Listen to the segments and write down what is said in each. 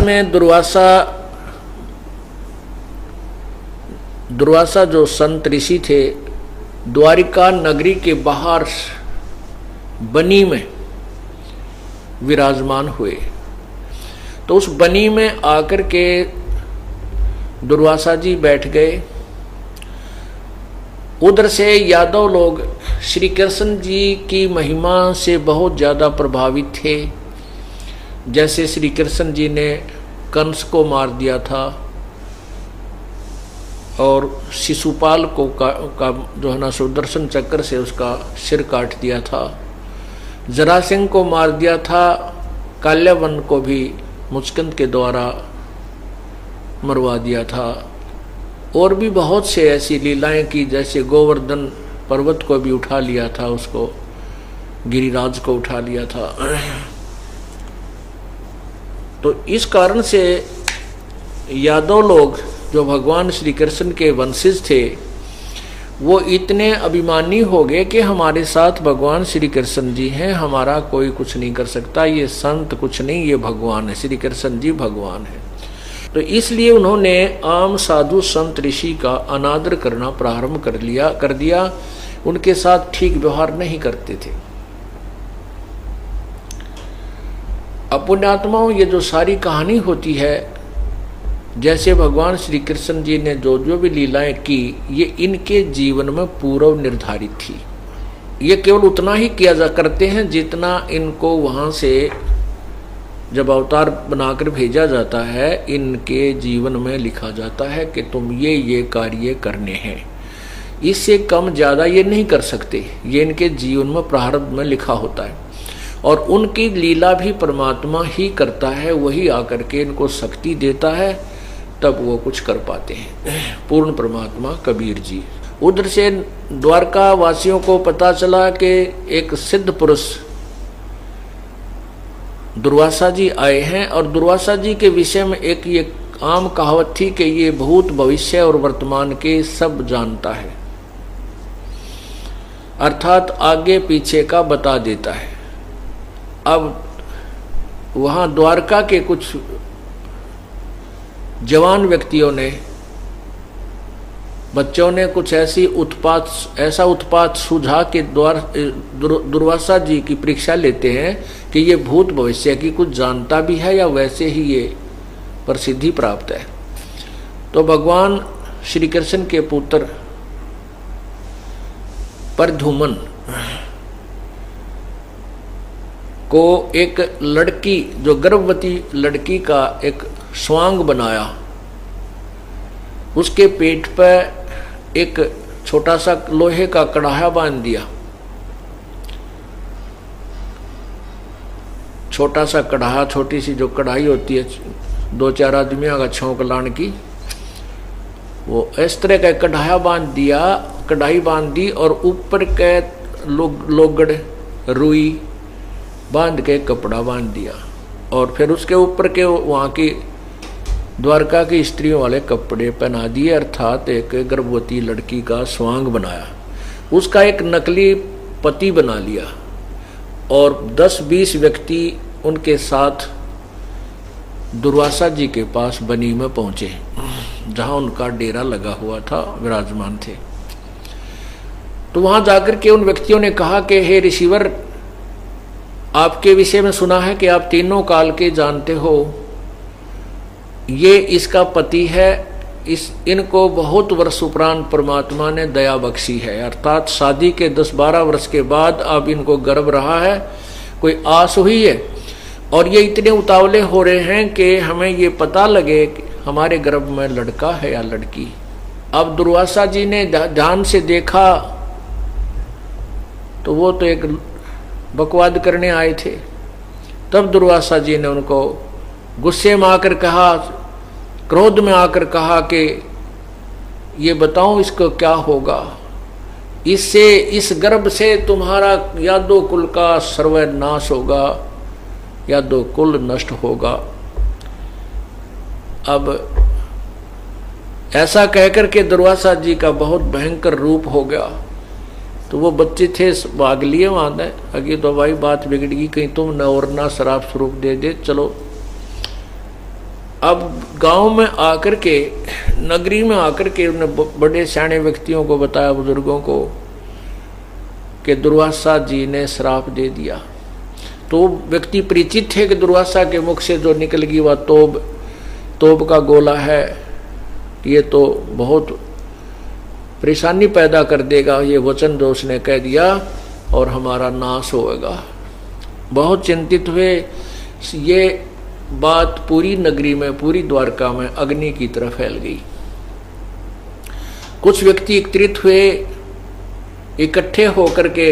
में दुर्वासा जो संत ऋषि थे, द्वारिका नगरी के बाहर बनी में विराजमान हुए। तो उस बनी में आकर के दुर्वासा जी बैठ गए। उधर से यादव लोग श्री कृष्ण जी की महिमा से बहुत ज़्यादा प्रभावित थे। जैसे श्री कृष्ण जी ने कंस को मार दिया था और शिशुपाल को का जो है ना सुदर्शन चक्र से उसका सिर काट दिया था। जरासिंह को मार दिया था। काल्यावन को भी मुचकंद के द्वारा मरवा दिया था। और भी बहुत से ऐसी लीलाएं की, जैसे गोवर्धन पर्वत को भी उठा लिया था, उसको गिरिराज को उठा लिया था। तो इस कारण से यादव लोग जो भगवान श्री कृष्ण के वंशज थे, वो इतने अभिमानी हो गए कि हमारे साथ भगवान श्री कृष्ण जी हैं, हमारा कोई कुछ नहीं कर सकता, ये संत कुछ नहीं, ये भगवान है, श्री कृष्ण जी भगवान है। तो इसलिए उन्होंने आम साधु संत ऋषि का अनादर करना प्रारंभ कर दिया। उनके साथ ठीक व्यवहार नहीं करते थे। अपुण्यात्माओं, ये जो सारी कहानी होती है, जैसे भगवान श्री कृष्ण जी ने जो जो भी लीलाएं की, ये इनके जीवन में पूर्व निर्धारित थी। ये केवल उतना ही किया करते हैं जितना इनको वहां से जब अवतार बनाकर भेजा जाता है, इनके जीवन में लिखा जाता है कि तुम ये कार्य करने हैं। इससे कम ज़्यादा ये नहीं कर सकते। ये इनके जीवन में प्रारब्ध में लिखा होता है और उनकी लीला भी परमात्मा ही करता है। वही आकर के इनको शक्ति देता है, तब वो कुछ कर पाते हैं। पूर्ण परमात्मा कबीर जी। उधर से द्वारका वासियों को पता चला कि एक सिद्ध पुरुष दुर्वासा जी आए हैं और दुर्वासा जी के विषय में एक ये आम कहावत थी कि ये भूत भविष्य और वर्तमान के सब जानता है, अर्थात आगे पीछे का बता देता है। अब वहां द्वारका के कुछ जवान व्यक्तियों ने, बच्चों ने कुछ ऐसा उत्पात सुझा के दुर्वासा जी की परीक्षा लेते हैं कि ये भूत भविष्य की कुछ जानता भी है या वैसे ही ये प्रसिद्धि प्राप्त है। तो भगवान श्री कृष्ण के पुत्र प्रद्युम्न को एक लड़की, जो गर्भवती लड़की का एक स्वांग बनाया, उसके पेट पर एक छोटा सा लोहे का कढ़ाया बांध दिया। छोटा सा कढ़ाया, छोटी सी जो कढ़ाई होती है 2-4 आदमियों का छौंक लाने की, वो इस तरह का कढ़ाया बांध दिया, कढ़ाई बांध दी और ऊपर के लोगड़ रुई बांध के कपड़ा बांध दिया और फिर उसके ऊपर के वहाँ की द्वारका की स्त्रियों वाले कपड़े पहना दिए, अर्थात एक गर्भवती लड़की का स्वांग बनाया। उसका एक नकली पति बना लिया और 10-20 व्यक्ति उनके साथ दुर्वासा जी के पास बनी में पहुंचे, जहां उनका डेरा लगा हुआ था, विराजमान थे। तो वहां जाकर के उन व्यक्तियों ने कहा कि हे ऋषिवर, आपके विषय में सुना है कि आप तीनों काल के जानते हो, ये इसका पति है, इनको बहुत वर्ष उपरांत परमात्मा ने दया बख्शी है, अर्थात शादी के 10-12 वर्ष के बाद अब इनको गर्भ रहा है, कोई आस हुई है और ये इतने उतावले हो रहे हैं कि हमें ये पता लगे कि हमारे गर्भ में लड़का है या लड़की। अब दुर्वासा जी ने ध्यान से देखा तो वो तो एक बकवाद करने आए थे। तब दुर्वासा जी ने उनको गुस्से में आकर कहा, क्रोध में आकर कहा कि ये बताओ इसको क्या होगा, इससे, इस गर्भ से तुम्हारा यादव कुल का सर्वनाश होगा, यादव कुल नष्ट होगा। अब ऐसा कहकर के दुर्वासा जी का बहुत भयंकर रूप हो गया। तो वो बच्चे थे, भाग लिए वहां ने, अगे तो भाई बात बिगड़ गई, कहीं तुम न और ना शराब स्वरूप दे दे, चलो अब गांव में आकर के, नगरी में आकर के उन्होंने बड़े सियाने व्यक्तियों को बताया, बुजुर्गों को, कि दुर्वासा जी ने श्राप दे दिया। तो व्यक्ति परिचित थे कि दुर्वासा के मुख से जो निकल गई वह तोब का गोला है, ये तो बहुत परेशानी पैदा कर देगा, ये वचन जो उसने कह दिया और हमारा नाश होगा। बहुत चिंतित हुए। ये बात पूरी नगरी में, पूरी द्वारका में अग्नि की तरह फैल गई। कुछ व्यक्ति एकत्रित हुए, इकट्ठे होकर के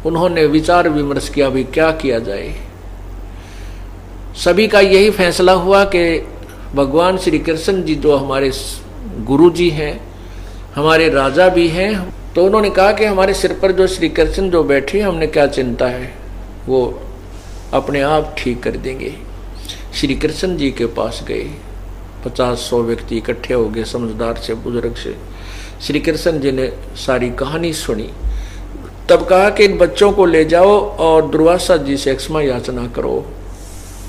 उन्होंने विचार विमर्श किया भी क्या किया जाए। सभी का यही फैसला हुआ कि भगवान श्री कृष्ण जी जो हमारे गुरु जी हैं, हमारे राजा भी हैं, तो उन्होंने कहा कि हमारे सिर पर जो श्री कृष्ण जो बैठे, हमने क्या चिंता है, वो अपने आप ठीक कर देंगे। श्री कृष्ण जी के पास गए, 50-100 व्यक्ति इकट्ठे हो गए, समझदार से, बुजुर्ग से। श्री कृष्ण जी ने सारी कहानी सुनी, तब कहा कि इन बच्चों को ले जाओ और दुर्वासा जी से क्षमा याचना करो,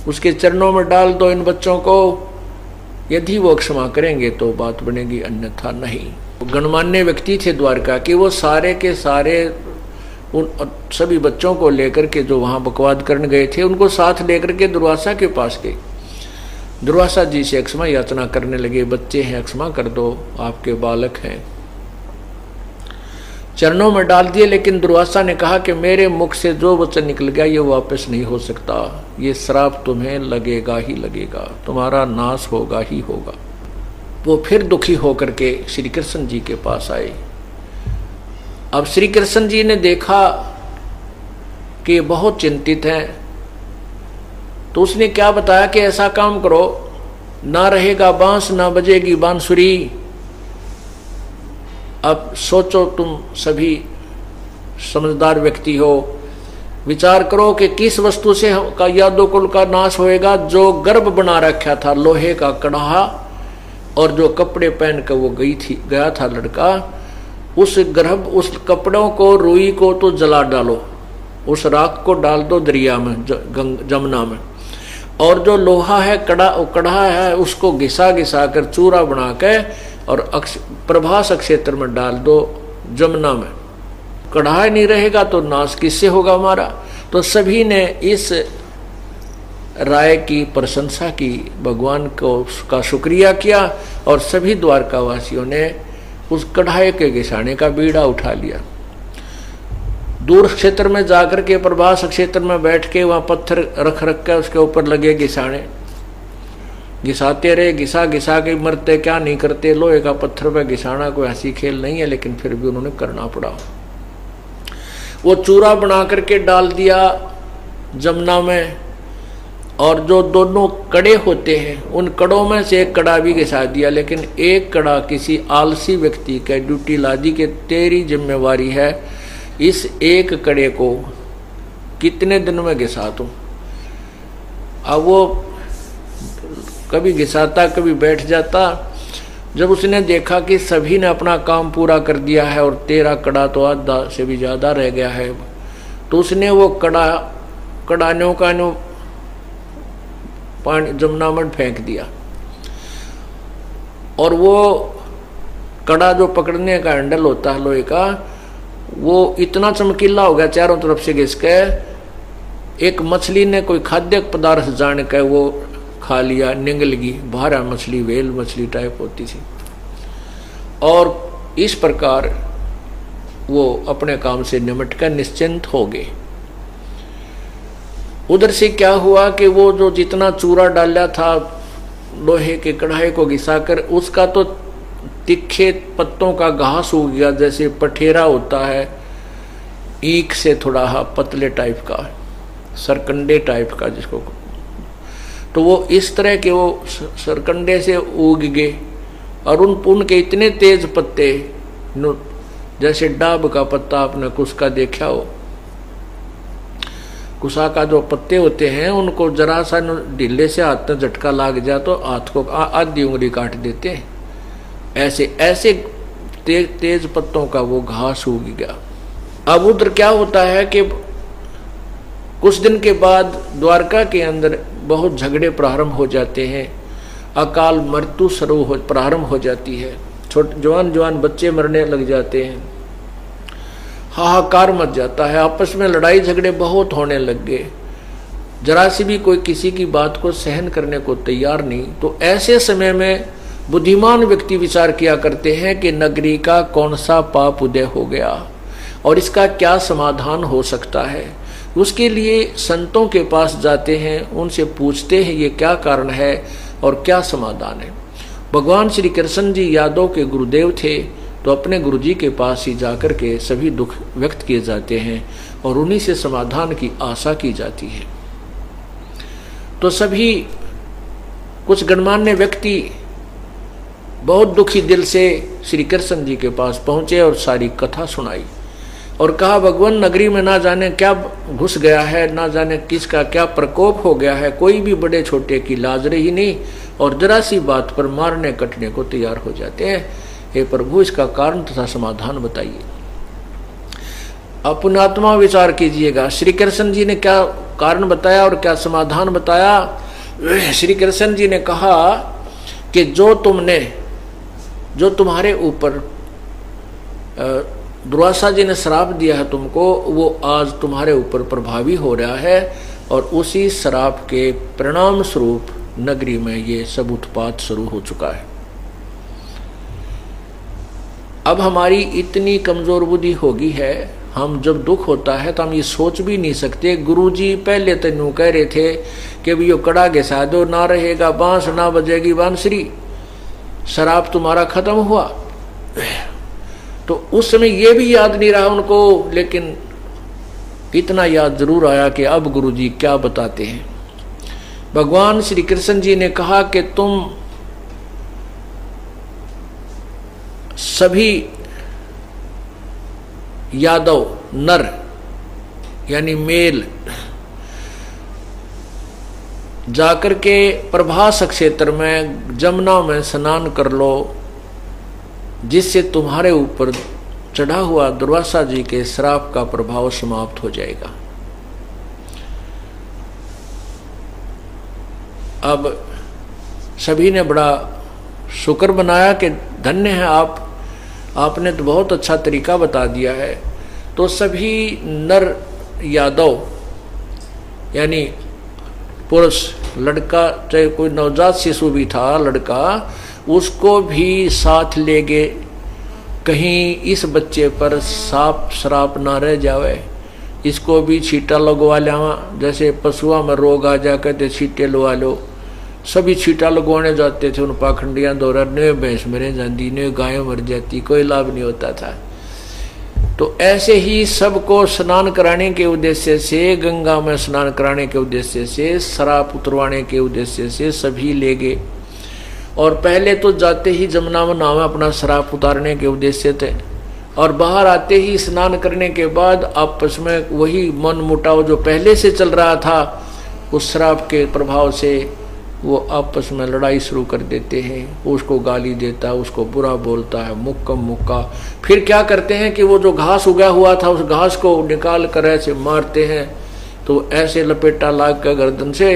उसके चरणों में डाल दो इन बच्चों को, यदि वो क्षमा करेंगे तो बात बनेगी, अन्यथा नहीं। गणमान्य व्यक्ति थे द्वारका के, वो सारे के सारे उन सभी बच्चों को लेकर के जो वहाँ बकवाद करने गए थे, उनको साथ लेकर के दुर्वासा के पास गए। दुर्वासा जी से क्षमा याचना करने लगे, बच्चे हैं क्षमा कर दो, आपके बालक हैं। चरणों में डाल दिए, लेकिन दुर्वासा ने कहा कि मेरे मुख से जो वचन निकल गया ये वापस नहीं हो सकता, ये श्राप तुम्हें लगेगा ही लगेगा, तुम्हारा नाश होगा ही होगा। वो फिर दुखी होकर के श्री कृष्ण जी के पास आए। अब श्री कृष्ण जी ने देखा कि बहुत चिंतित हैं, तो उसने क्या बताया कि ऐसा काम करो, ना रहेगा बांस ना बजेगी बांसुरी। अब सोचो, तुम सभी समझदार व्यक्ति हो, विचार करो कि किस वस्तु से का यादवकुल का नाश होएगा। जो गर्भ बना रखा था लोहे का कड़ाहा, और जो कपड़े पहन कर वो गया था लड़का, उस गर्भ, उस कपड़ों को, रुई को तो जला डालो, उस राख को डाल दो दरिया में, जमुना में, और जो लोहा है, कड़ा है, उसको घिसा घिसा कर चूरा बना के और प्रभास क्षेत्र में डाल दो जमुना में। कढ़ाई नहीं रहेगा तो नाश किससे होगा हमारा। तो सभी ने इस राय की प्रशंसा की, भगवान को का शुक्रिया किया, और सभी द्वारकावासियों ने उस कढ़ाई के घिसाने का बीड़ा उठा लिया। दूर क्षेत्र में जाकर के प्रभास क्षेत्र में बैठ के वहां पत्थर रख के उसके ऊपर लगे घिसाने, घिसाते रहे, घिसा घिसा के मरते क्या नहीं करते। लोहे का पत्थर पे घिसाना कोई हंसी खेल नहीं है, लेकिन फिर भी उन्होंने करना पड़ा। वो चूरा बना करके डाल दिया जमुना में, और जो दोनों कड़े होते हैं उन कड़ों में से एक कड़ा भी घिसा दिया। लेकिन एक कड़ा किसी आलसी व्यक्ति के ड्यूटी ला दी कि तेरी जिम्मेवारी है इस एक कड़े को कितने दिन में घिसा दूं। अब वो कभी घिसाता कभी बैठ जाता। जब उसने देखा कि सभी ने अपना काम पूरा कर दिया है और तेरा कड़ा तो आधा से भी ज्यादा रह गया है, तो उसने वो कड़ानों का पानी जमुना में फेंक दिया। और वो कड़ा जो पकड़ने का हैंडल होता है लोहे का, वो इतना चमकीला हो गया चारों तरफ से घिस के, एक मछली ने कोई खाद्य पदार्थ जान के वो खा लिया, निगलगी, भारा मछली, वेल मछली टाइप होती थी। और इस प्रकार वो अपने काम से निमट कर निश्चिंत हो गए। उधर से क्या हुआ कि वो जो जितना चूरा डाला था लोहे के कढ़ाई को घिसाकर, उसका तो तिखे पत्तों का घास हो गया, जैसे पठेरा होता है, ईख से थोड़ा पतले टाइप का, सरकंडे टाइप का जिसको, तो वो इस तरह के वो सरकंडे से उग गए। और उन के इतने तेज पत्ते, जैसे डाब का पत्ता आपने कुसका देखा हो, कुसा का जो पत्ते होते हैं उनको जरा सा ढीले से हाथ में झटका लाग जाए तो हाथ को आधी उंगली काट देते हैं। ऐसे ऐसे तेज पत्तों का वो घास उग गया। अब उधर क्या होता है कि कुछ दिन के बाद द्वारका के अंदर बहुत झगड़े प्रारंभ हो जाते हैं, अकाल मृत्यु प्रारंभ हो जाती है, छोटे जवान बच्चे मरने लग जाते हैं, हाहाकार मच जाता है, आपस में लड़ाई झगड़े बहुत होने लग गए, जरा सी भी कोई किसी की बात को सहन करने को तैयार नहीं। तो ऐसे समय में बुद्धिमान व्यक्ति विचार किया करते हैं कि नगरी का कौन सा पाप उदय हो गया और इसका क्या समाधान हो सकता है। उसके लिए संतों के पास जाते हैं, उनसे पूछते हैं ये क्या कारण है और क्या समाधान है। भगवान श्री कृष्ण जी यादव के गुरुदेव थे, तो अपने गुरुजी के पास ही जाकर के सभी दुख व्यक्त किए जाते हैं और उन्हीं से समाधान की आशा की जाती है। तो सभी कुछ गणमान्य व्यक्ति बहुत दुखी दिल से श्री कृष्ण जी के पास पहुंचे और सारी कथा सुनाई और कहा, भगवान नगरी में ना जाने क्या घुस गया है, ना जाने किसका क्या प्रकोप हो गया है, कोई भी बड़े छोटे की लाज रही नहीं और जरा सी बात पर मारने कटने को तैयार हो जाते हैं। हे प्रभु, इसका कारण तथा समाधान बताइए। अपनात्मा विचार कीजिएगा, श्री कृष्ण जी ने क्या कारण बताया और क्या समाधान बताया। श्री कृष्ण जी ने कहा कि जो तुम्हारे ऊपर दुर्वासा जी ने श्राप दिया है तुमको, वो आज तुम्हारे ऊपर प्रभावी हो रहा है और उसी श्राप के परिणाम स्वरूप नगरी में ये सब उत्पात शुरू हो चुका है। अब हमारी इतनी कमजोर बुद्धि होगी है, हम जब दुख होता है तो हम ये सोच भी नहीं सकते। गुरुजी पहले तो यूं कह रहे थे कि भी यो कड़ा घिसा दो, ना रहेगा बांस ना बजेगी बांसुरी, शराब तुम्हारा खत्म हुआ। तो उस समय ये भी याद नहीं रहा उनको, लेकिन इतना याद जरूर आया कि अब गुरुजी क्या बताते हैं। भगवान श्री कृष्ण जी ने कहा कि तुम सभी यादव नर यानी मेल जाकर के प्रभास क्षेत्र में जमुना में स्नान कर लो, जिससे तुम्हारे ऊपर चढ़ा हुआ दुर्वासा जी के श्राप का प्रभाव समाप्त हो जाएगा। अब सभी ने बड़ा शुक्र बनाया कि धन्य है आपने तो बहुत अच्छा तरीका बता दिया है। तो सभी नर यादव यानी पुरुष, लड़का चाहे कोई नवजात शिशु भी था लड़का, उसको भी साथ ले गए, कहीं इस बच्चे पर साप श्राप ना रह जावे, इसको भी छींटा लगवा लिया। जैसे पशुओं में रोग आ जा कहते छींटे लगवा लो, सभी छींटा लगवाने जाते थे उन पाखंडियां दौरा, ने भैंस मरे जाती, ने गाय मर जाती, कोई लाभ नहीं होता था। तो ऐसे ही सबको स्नान कराने के उद्देश्य से, गंगा में स्नान कराने के उद्देश्य से, श्राप उतरवाने के उद्देश्य से सभी ले गए। और पहले तो जाते ही जमुना में नहावे अपना श्राप उतारने के उद्देश्य थे, और बाहर आते ही स्नान करने के बाद आपस में वही मन मुटाव जो पहले से चल रहा था, उस श्राप के प्रभाव से वो आपस में लड़ाई शुरू कर देते हैं। उसको गाली देता है, उसको बुरा बोलता है, मुक्का मुक्का। फिर क्या करते हैं कि वो जो घास उगा हुआ था उस घास को निकाल कर ऐसे मारते हैं, तो ऐसे लपेटा लाग कर गर्दन से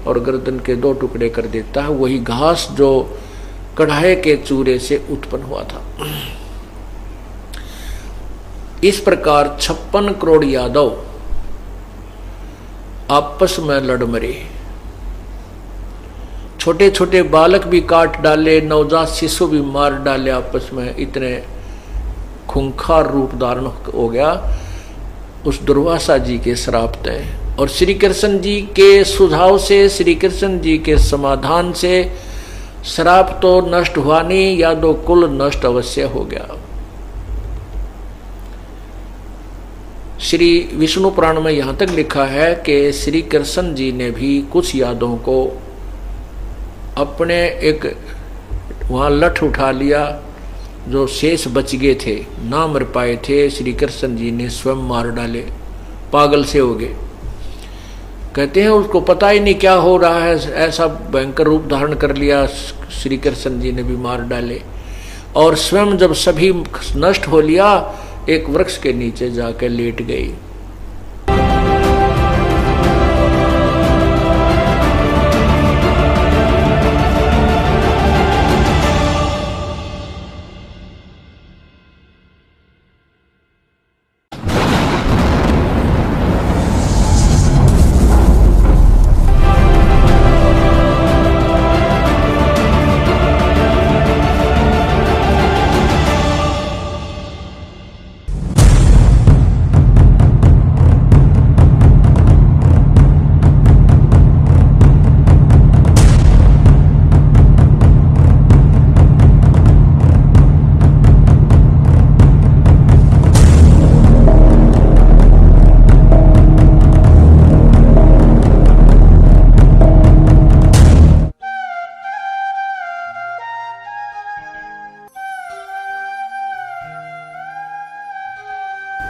और गर्दन के 2 टुकड़े कर देता है, वही घास जो कढ़ाई के चूरे से उत्पन्न हुआ था। इस प्रकार 56 करोड़ यादव आपस में लड़ मरे, छोटे छोटे बालक भी काट डाले, नवजात शिशु भी मार डाले आपस में। इतने खूंखार रूप धारण हो गया उस दुर्वासा जी के श्राप तय। और श्री कृष्ण जी के सुझाव से, श्री कृष्ण जी के समाधान से श्राप तो नष्ट हुआ नहीं, यादव कुल नष्ट अवश्य हो गया। श्री विष्णु पुराण में यहां तक लिखा है कि श्री कृष्ण जी ने भी कुछ यादवों को अपने एक वहां लठ उठा लिया, जो शेष बच गए थे, ना मर पाए थे, श्री कृष्ण जी ने स्वयं मार डाले, पागल से हो गए। कहते हैं उसको पता ही नहीं क्या हो रहा है, ऐसा भयंकर रूप धारण कर लिया, श्री कृष्ण जी ने भी मार डाले। और स्वयं जब सभी नष्ट हो लिया, एक वृक्ष के नीचे जाकर लेट गई।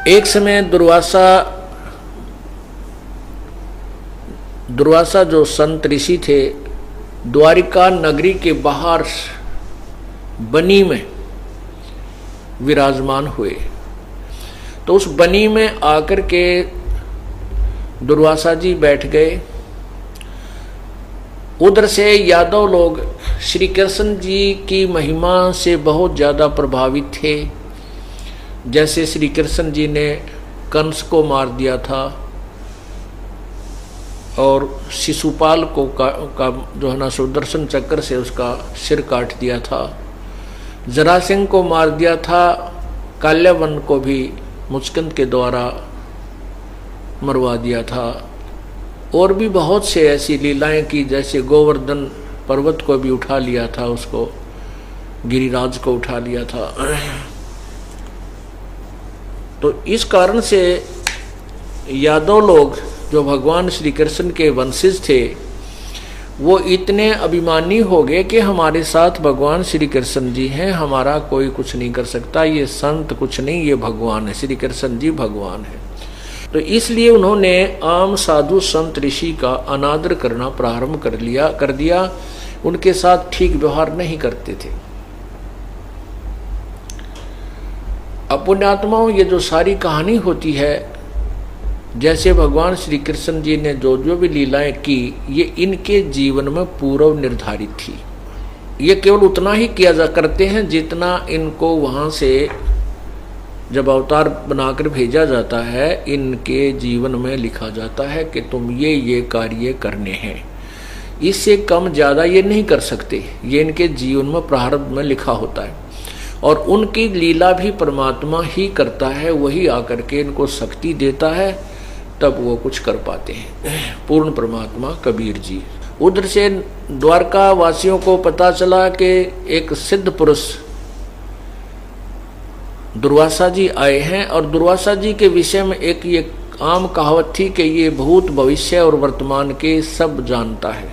एक समय दुर्वासा जो संत ऋषि थे, द्वारिका नगरी के बाहर बनी में विराजमान हुए। तो उस बनी में आकर के दुर्वासा जी बैठ गए। उधर से यादव लोग श्री कृष्ण जी की महिमा से बहुत ज़्यादा प्रभावित थे। जैसे श्री कृष्ण जी ने कंस को मार दिया था और शिशुपाल को का जो है ना सुदर्शन चक्र से उसका सिर काट दिया था। जरासिंह को मार दिया था। काल्यावन को भी मुचकंद के द्वारा मरवा दिया था। और भी बहुत से ऐसी लीलाएं की, जैसे गोवर्धन पर्वत को भी उठा लिया था, उसको गिरिराज को उठा लिया था। तो इस कारण से यादव लोग जो भगवान श्री कृष्ण के वंशज थे, वो इतने अभिमानी हो गए कि हमारे साथ भगवान श्री कृष्ण जी हैं, हमारा कोई कुछ नहीं कर सकता, ये संत कुछ नहीं, ये भगवान है, श्री कृष्ण जी भगवान है। तो इसलिए उन्होंने आम साधु संत ऋषि का अनादर करना प्रारंभ कर दिया। उनके साथ ठीक व्यवहार नहीं करते थे। अपुण्यात्माओं, ये जो सारी कहानी होती है, जैसे भगवान श्री कृष्ण जी ने जो जो भी लीलाएं की, ये इनके जीवन में पूर्व निर्धारित थी। ये केवल उतना ही किया करते हैं जितना इनको वहां से जब अवतार बनाकर भेजा जाता है, इनके जीवन में लिखा जाता है कि तुम ये कार्य करने हैं। इससे कम ज़्यादा ये नहीं कर सकते। ये इनके जीवन में प्रारब्ध में लिखा होता है और उनकी लीला भी परमात्मा ही करता है। वही आकर के इनको शक्ति देता है, तब वो कुछ कर पाते हैं। पूर्ण परमात्मा कबीर जी। उधर से द्वारका वासियों को पता चला कि एक सिद्ध पुरुष दुर्वासा जी आए हैं और दुर्वासा जी के विषय में एक ये आम कहावत थी कि ये भूत भविष्य और वर्तमान के सब जानता है,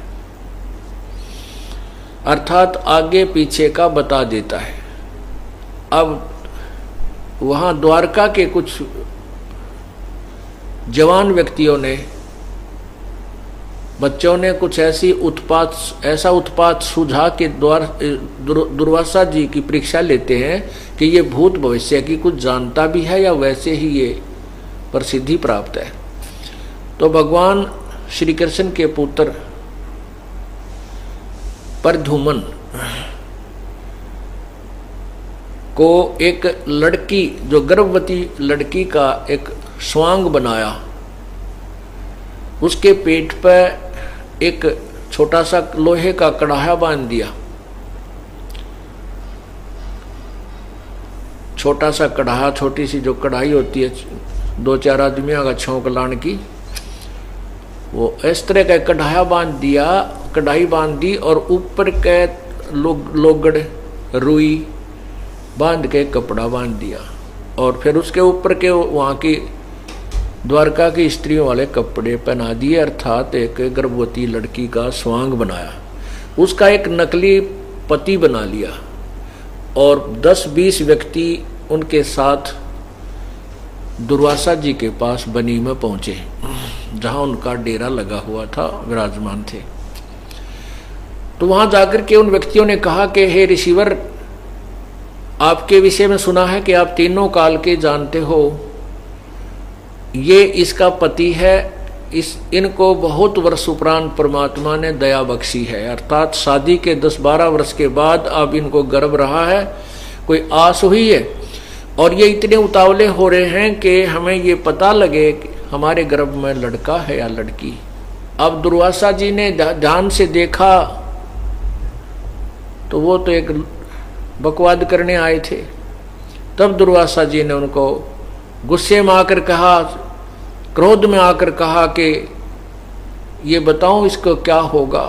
अर्थात आगे पीछे का बता देता है। अब वहां द्वारका के कुछ जवान व्यक्तियों ने, बच्चों ने कुछ ऐसा उत्पात सुझा के दुर्वासा जी की परीक्षा लेते हैं कि ये भूत भविष्य की कुछ जानता भी है या वैसे ही ये प्रसिद्धि प्राप्त है। तो भगवान श्री कृष्ण के पुत्र परधुमन को एक लड़की, जो गर्भवती लड़की का एक स्वांग बनाया, उसके पेट पर एक छोटा सा लोहे का कड़ाहा बांध दिया। छोटा सा कड़ाहा, छोटी सी जो कढ़ाई होती है 2-4 आदमियों का छौंक लाने की, वो इस तरह का कढ़ाया बांध दिया, कढ़ाई बांध दी और ऊपर के लोगड़ रुई बांध के कपड़ा बांध दिया और फिर उसके ऊपर के वहाँ की द्वारका की स्त्रियों वाले कपड़े पहना दिए, अर्थात एक गर्भवती लड़की का स्वांग बनाया। उसका एक नकली पति बना लिया और 10-20 व्यक्ति उनके साथ दुर्वासा जी के पास बनी में पहुंचे, जहां उनका डेरा लगा हुआ था, विराजमान थे। तो वहां जाकर के उन व्यक्तियों ने कहा कि हे ऋषिवर, आपके विषय में सुना है कि आप तीनों काल के जानते हो, ये इसका पति है, इनको बहुत वर्ष उपरांत परमात्मा ने दया बख्शी है, अर्थात शादी के 10-12 वर्ष के बाद अब इनको गर्भ रहा है, कोई आस हुई है और ये इतने उतावले हो रहे हैं कि हमें ये पता लगे कि हमारे गर्भ में लड़का है या लड़की। अब दुर्वासा जी ने ध्यान से देखा तो वो तो एक बकवाद करने आए थे। तब दुर्वासा जी ने उनको गुस्से में आकर कहा, क्रोध में आकर कहा कि ये बताओ इसको क्या होगा,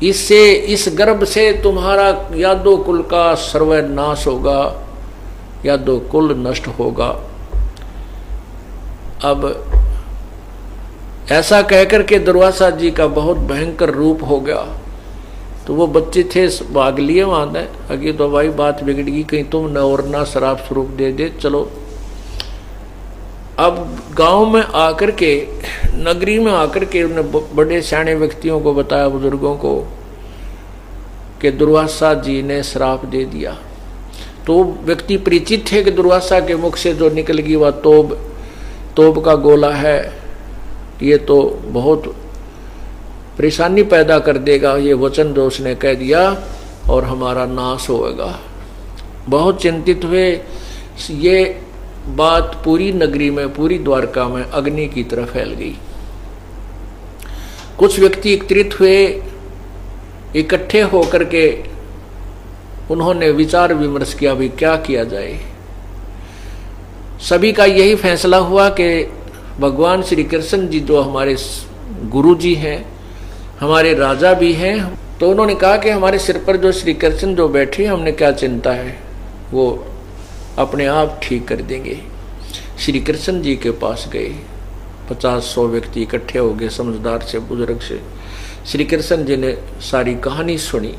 इससे, इस गर्भ से तुम्हारा यादव कुल का सर्वनाश होगा, यादव कुल नष्ट होगा। अब ऐसा कहकर के दुर्वासा जी का बहुत भयंकर रूप हो गया। तो वो बच्चे थे, भाग लिए वहां ने, अगे तो भाई बात बिगड़ गई, कहीं तुम न और ना शराब स्वरूप दे दे, चलो अब गांव में आकर के, नगरी में आकर के उन्हें बड़े सियाने व्यक्तियों को बताया, बुजुर्गों को, कि दुर्वासा जी ने श्राप दे दिया। तो व्यक्ति परिचित थे कि दुर्वासा के मुख से जो निकल गई वह तोब का गोला है, ये तो बहुत परेशानी पैदा कर देगा, ये वचन जो उसने कह दिया और हमारा नाश होगा। बहुत चिंतित हुए। ये बात पूरी नगरी में, पूरी द्वारका में अग्नि की तरह फैल गई। कुछ व्यक्ति एकत्रित हुए, इकट्ठे होकर के उन्होंने विचार विमर्श किया, भी क्या किया जाए। सभी का यही फैसला हुआ कि भगवान श्री कृष्ण जी जो हमारे गुरु जी हैं, हमारे राजा भी हैं, तो उन्होंने कहा कि हमारे सिर पर जो श्री कृष्ण जो बैठे, हमने क्या चिंता है, वो अपने आप ठीक कर देंगे। श्री कृष्ण जी के पास गए, 50-100 व्यक्ति इकट्ठे हो गए, समझदार से, बुजुर्ग से। श्री कृष्ण जी ने सारी कहानी सुनी,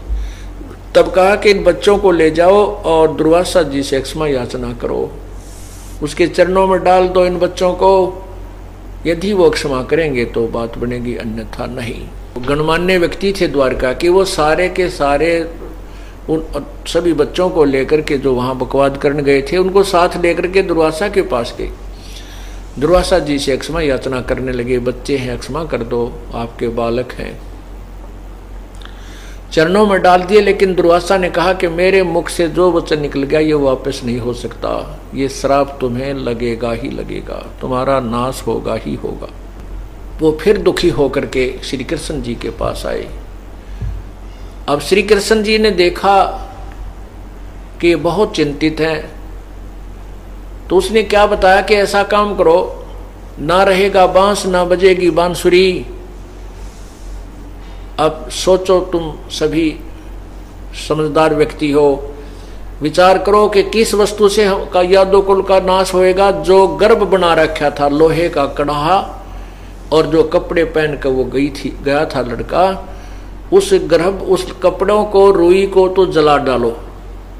तब कहा कि इन बच्चों को ले जाओ और दुर्वासा जी से क्षमा याचना करो, उसके चरणों में डाल दो इन बच्चों को, यदि वो क्षमा करेंगे तो बात बनेगी, अन्यथा नहीं। गणमान्य व्यक्ति थे द्वारका के, वो सारे के सारे उन सभी बच्चों को लेकर के जो वहाँ बकवाद करने गए थे, उनको साथ लेकर के दुर्वासा के पास गए। दुर्वासा जी से क्षमा याचना करने लगे, बच्चे हैं, क्षमा कर दो, आपके बालक हैं। चरणों में डाल दिए, लेकिन दुर्वासा ने कहा कि मेरे मुख से जो वचन निकल गया ये वापस नहीं हो सकता, ये श्राप तुम्हें लगेगा ही लगेगा, तुम्हारा नाश होगा ही होगा। वो फिर दुखी होकर के श्री कृष्ण जी के पास आए। अब श्री कृष्ण जी ने देखा कि बहुत चिंतित हैं, तो उसने क्या बताया कि ऐसा काम करो, ना रहेगा बांस ना बजेगी बांसुरी। अब सोचो, तुम सभी समझदार व्यक्ति हो, विचार करो कि किस वस्तु से का यादव का नाश होएगा। जो गर्भ बना रखा था लोहे का कड़ाहा, और जो कपड़े पहन कर वो गया था लड़का, उस गर्भ, उस कपड़ों को, रुई को तो जला डालो,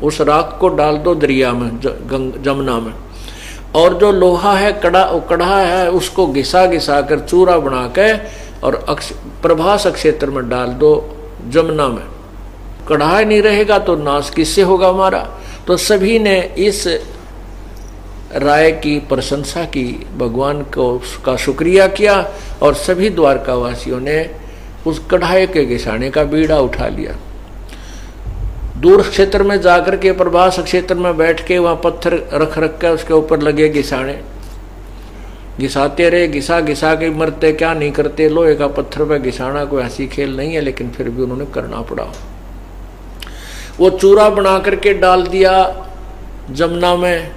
उस राख को डाल दो दरिया में, जमुना में, और जो लोहा है, कड़ा है, उसको घिसा घिसा कर चूरा बना के और प्रभास क्षेत्र में डाल दो जमुना में। कड़ा नहीं रहेगा तो नाश किससे होगा हमारा। तो सभी ने इस राय की प्रशंसा की, भगवान को का शुक्रिया किया, और सभी द्वारकावासियों ने उस कढ़ाई के घिसाने का बीड़ा उठा लिया। दूर क्षेत्र में जाकर के प्रभास क्षेत्र में बैठ के वहां पत्थर रख कर उसके ऊपर लगे घिसाने, घिसाते रहे, घिसा घिसा के मरते क्या नहीं करते। लोहे का पत्थर पे घिसाना कोई हंसी खेल नहीं है, लेकिन फिर भी उन्होंने करना पड़ा। वो चूरा बना करके डाल दिया जमुना में,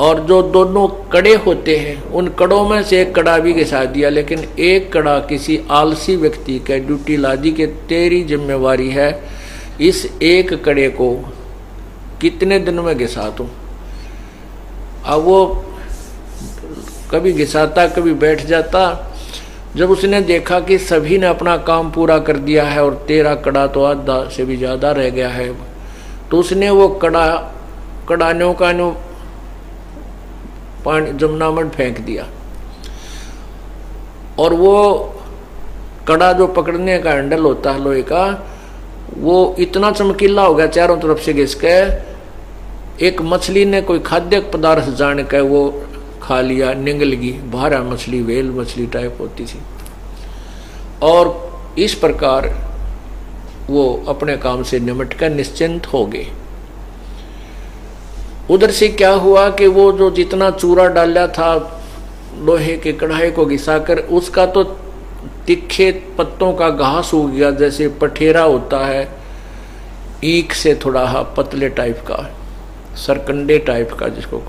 और जो दोनों कड़े होते हैं उन कड़ों में से एक कड़ा भी घिसा दिया। लेकिन एक कड़ा किसी आलसी व्यक्ति के ड्यूटी ला दी कि तेरी जिम्मेवारी है इस एक कड़े को कितने दिन में घिसा दूं। अब वो कभी घिसाता कभी बैठ जाता। जब उसने देखा कि सभी ने अपना काम पूरा कर दिया है और तेरा कड़ा तो आधा से भी ज्यादा रह गया है, तो उसने वो कड़ानों का पानी जमुना में फेंक दिया। और वो कड़ा जो पकड़ने का हैंडल होता है लोहे का, वो इतना चमकीला हो गया चारों तरफ से घिस के, एक मछली ने कोई खाद्य पदार्थ जान के वो खा लिया, निगलगी, भारा मछली, वेल मछली टाइप होती थी। और इस प्रकार वो अपने काम से निमट कर निश्चिंत हो गए। उधर से क्या हुआ कि वो जो जितना चूरा डाला था लोहे के कढ़ाई को घिसाकर, उसका तो तिखे पत्तों का घास हो गया, जैसे पठेरा होता है, ईख से थोड़ा पतले टाइप का, सरकंडे टाइप का जिसको,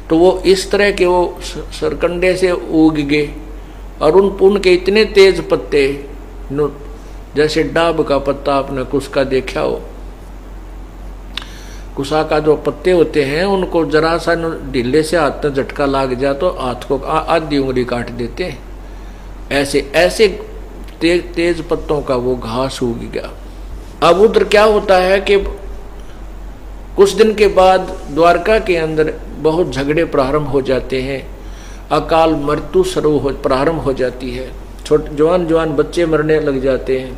तो वो इस तरह के वो सरकंडे से उग गए। और उनके इतने तेज पत्ते, जैसे डाब का पत्ता आपने कुसका देखा हो, कुसा का जो पत्ते होते हैं उनको जरा सा ढीले से हाथ में झटका लाग जाए तो हाथ को आधी उंगली काट देते हैं। ऐसे ऐसे तेज पत्तों का वो घास उग गया। अब उधर क्या होता है कि कुछ दिन के बाद द्वारका के अंदर बहुत झगड़े प्रारंभ हो जाते हैं, अकाल मृत्यु प्रारंभ हो जाती है, छोटे जवान बच्चे मरने लग जाते हैं,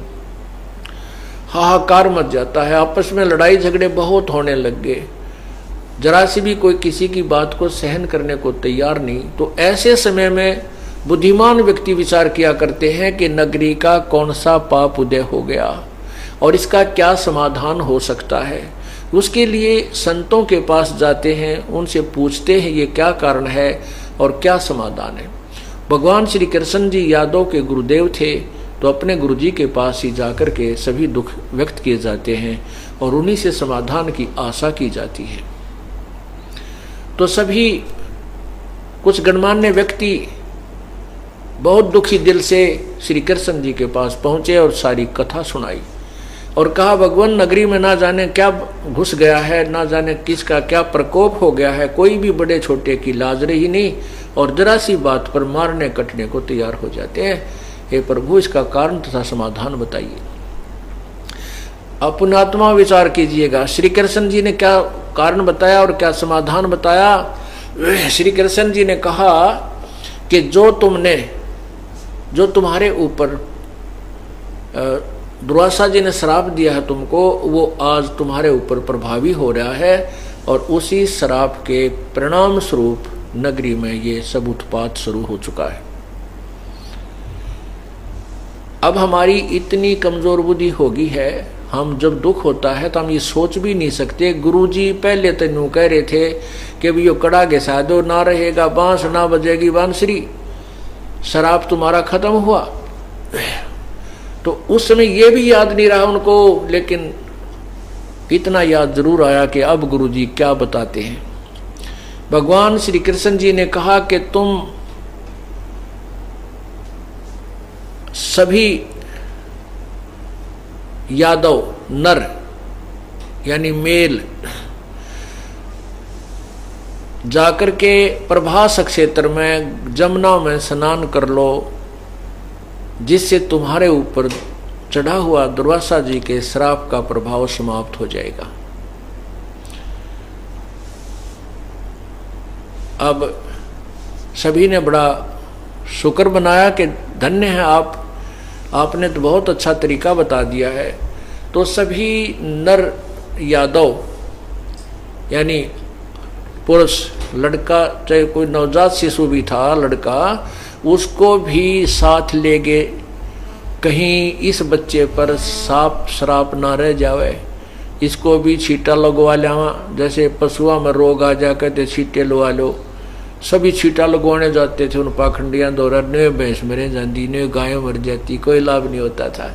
हाहाकार मच जाता है, आपस में लड़ाई झगड़े बहुत होने लग गए, जरा सी भी कोई किसी की बात को सहन करने को तैयार नहीं। तो ऐसे समय में बुद्धिमान व्यक्ति विचार किया करते हैं कि नगरी का कौन सा पाप उदय हो गया और इसका क्या समाधान हो सकता है। उसके लिए संतों के पास जाते हैं, उनसे पूछते हैं ये क्या कारण है और क्या समाधान है। भगवान श्री कृष्ण जी यादव के गुरुदेव थे, तो अपने गुरुजी के पास ही जाकर के सभी दुख व्यक्त किए जाते हैं और उन्हीं से समाधान की आशा की जाती है। तो सभी कुछ गणमान्य व्यक्ति बहुत दुखी दिल से श्री कृष्ण जी के पास पहुंचे और सारी कथा सुनाई और कहा, भगवान नगरी में ना जाने क्या घुस गया है, ना जाने किसका क्या प्रकोप हो गया है, कोई भी बड़े छोटे की लाज रही नहीं और जरा सी बात पर मारने कटने को तैयार हो जाते हैं। हे प्रभु, इसका कारण तथा समाधान बताइए। अपनात्मा विचार कीजिएगा, श्री कृष्ण जी ने क्या कारण बताया और क्या समाधान बताया। श्री कृष्ण जी ने कहा कि जो तुम्हारे ऊपर दुर्वासा जी ने श्राप दिया है तुमको, वो आज तुम्हारे ऊपर प्रभावी हो रहा है और उसी श्राप के परिणाम स्वरूप नगरी में ये सब उत्पात शुरू हो चुका है। अब हमारी इतनी कमजोर बुद्धि होगी है, हम जब दुख होता है तो हम ये सोच भी नहीं सकते। गुरुजी पहले तो यूं कह रहे थे कि भी यो कड़ा घिसा दो, ना रहेगा बांस ना बजेगी बांसुरी, शराब तुम्हारा खत्म हुआ। तो उस समय ये भी याद नहीं रहा उनको, लेकिन इतना याद जरूर आया कि अब गुरुजी क्या बताते हैं। भगवान श्री कृष्ण जी ने कहा कि तुम सभी यादव नर यानी मेल जाकर के प्रभास क्षेत्र में जमुना में स्नान कर लो, जिससे तुम्हारे ऊपर चढ़ा हुआ दुर्वासा जी के श्राप का प्रभाव समाप्त हो जाएगा। अब सभी ने बड़ा शुक्र बनाया कि धन्य है आपने तो बहुत अच्छा तरीका बता दिया है। तो सभी नर यादव यानी पुरुष, लड़का चाहे कोई नवजात शिशु भी था लड़का, उसको भी साथ ले गए, कहीं इस बच्चे पर साप श्राप ना रह जावे, इसको भी छींटा लगवा लिया। जैसे पशुओं में रोग आ जा कहते छींटे लगवा लो, सभी छींटा लगवाने जाते थे उन पाखंडियां द्वारा, ने भैंस मरे जाती, ने गाय मर जाती, कोई लाभ नहीं होता था।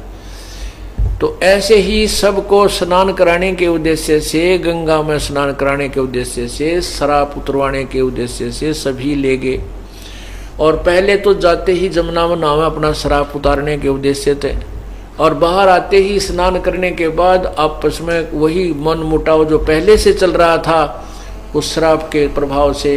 तो ऐसे ही सबको स्नान कराने के उद्देश्य से, गंगा में स्नान कराने के उद्देश्य से, श्राप उतरवाने के उद्देश्य से सभी ले गए। और पहले तो जाते ही जमुना में नहावे अपना श्राप उतारने के उद्देश्य थे, और बाहर आते ही स्नान करने के बाद आपस में वही मन मुटाव जो पहले से चल रहा था, उस श्राप के प्रभाव से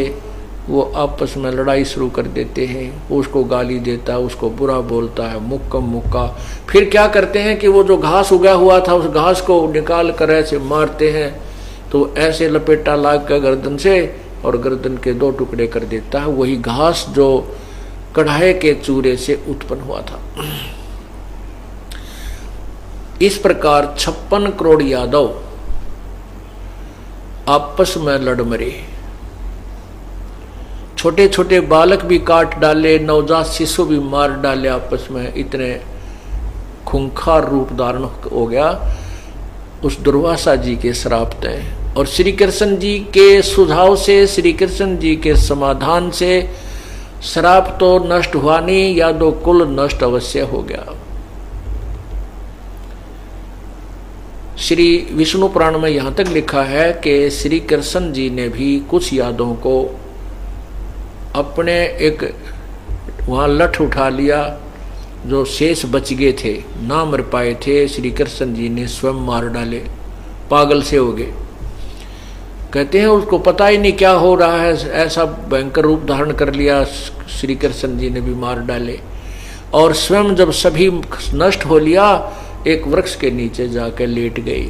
वो आपस में लड़ाई शुरू कर देते हैं। उसको गाली देता है, उसको बुरा बोलता है, मुक्का मुक्का। फिर क्या करते हैं कि वो जो घास उगा हुआ था उस घास को निकाल कर ऐसे मारते हैं, तो ऐसे लपेटा लाग कर गर्दन से और गर्दन के 2 टुकड़े कर देता है, वही घास जो कढ़ाई के चूरे से उत्पन्न हुआ था। इस प्रकार 56 करोड़ यादव आपस में लड़ मरे, छोटे छोटे बालक भी काट डाले, नवजात शिशु भी मार डाले आपस में। इतने खूंखार रूप धारण हो गया उस दुर्वासा जी के श्राप तय। और श्री कृष्ण जी के सुझाव से, श्री कृष्ण जी के समाधान से श्राप तो नष्ट हुआ नहीं, यादव कुल नष्ट अवश्य हो गया। श्री विष्णु पुराण में यहां तक लिखा है कि श्री कृष्ण जी ने भी कुछ यादवों को अपने एक वहां लठ उठा लिया, जो शेष बच गए थे, ना मर पाए थे, श्री कृष्ण जी ने स्वयं मार डाले, पागल से हो गए। कहते हैं उसको पता ही नहीं क्या हो रहा है, ऐसा भयंकर रूप धारण कर लिया, श्री कृष्ण जी ने भी मार डाले। और स्वयं जब सभी नष्ट हो लिया, एक वृक्ष के नीचे जाकर लेट गई।